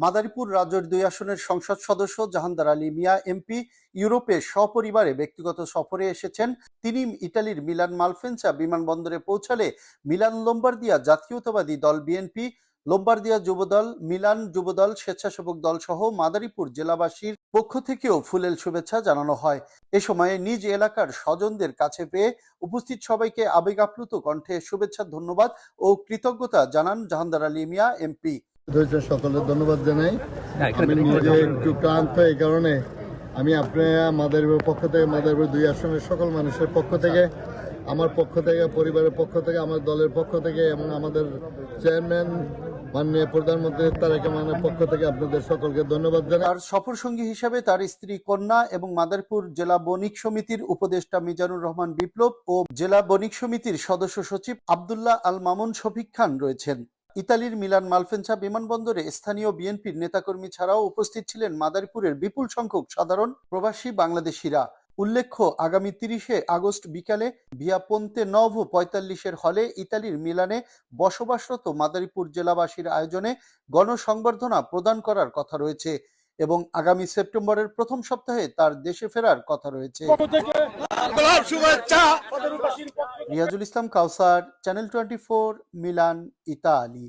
মাদারীপুর রাজৈর ২ আসনের সংসদ সদস্য জাহানদার আলী মিয়া এমপি ইউরোপে সপরিবারে ব্যক্তিগত সফরে এসেছেন। তিনি ইতালির মিলান মালপেন্সা বিমানবন্দরে পৌঁছালে মিলান লোম্বার্দিয়া জাতীয়তাবাদী দল বিএনপি, লোম্বার্দিয়া যুবদল, মিলান যুবদল, স্বেচ্ছাসেবক দল সহ মাদারীপুর জেলাবাসীর পক্ষ থেকেও ফুলেল শুভেচ্ছা জানানো হয়। এ সময়ে নিজ এলাকার স্বজনদের কাছে পেয়ে উপস্থিত সবাইকে আবেগ আপ্লুত কণ্ঠে শুভেচ্ছা, ধন্যবাদ ও কৃতজ্ঞতা জানান জাহানদার আলী মিয়া এমপি। সকলের ধন্যবাদ জানাই। আমি নিজে একটু ক্লান্ত, এই কারণে আমি আপনার মাদারীপুর পক্ষ থেকে, মাদারীপুর ২ আসনের সকল মানুষের পক্ষ থেকে, আমার পক্ষ থেকে, পরিবারের পক্ষ থেকে, আমার দলের পক্ষ থেকে এবং আমাদের চেয়ারম্যান মাননীয় প্রধানমন্ত্রী তারেক রহমানের পক্ষ থেকে আপনাদের সকলকে ধন্যবাদ জানাই। তার সফর সঙ্গী হিসাবে তার স্ত্রী, কন্যা এবং মাদারীপুর জেলা বণিক সমিতির উপদেষ্টা মিজানুর রহমান বিপ্লব ও জেলা বণিক সমিতির সদস্য সচিব আব্দুল্লাহ আল মামুন শফিক খান রয়েছেন। ইতালির মিলান মালপেন্সা বিমানবন্দরে স্থানীয় বিএনপির নেতাকর্মী ছাড়াও উপস্থিত ছিলেন মাদারীপুরের বিপুল সংখ্যক সাধারণ প্রবাসী বাংলাদেশিরা। উল্লেখ্য, আগামী ৩০ আগস্ট বিকালে ভিয়া পন্তে নভো ৪৫ হলে ইতালির মিলানে বসবাসরত মাদারীপুর জেলাবাসীর আয়োজনে গণসংবর্ধনা প্রদান করার কথা রয়েছে এবং আগামী সেপ্টেম্বরের প্রথম সপ্তাহে তার দেশে ফেরার কথা রয়েছে। রিয়াজুল ইসলাম কাউসার, চ্যানেল 24, মিলান, ইতালি।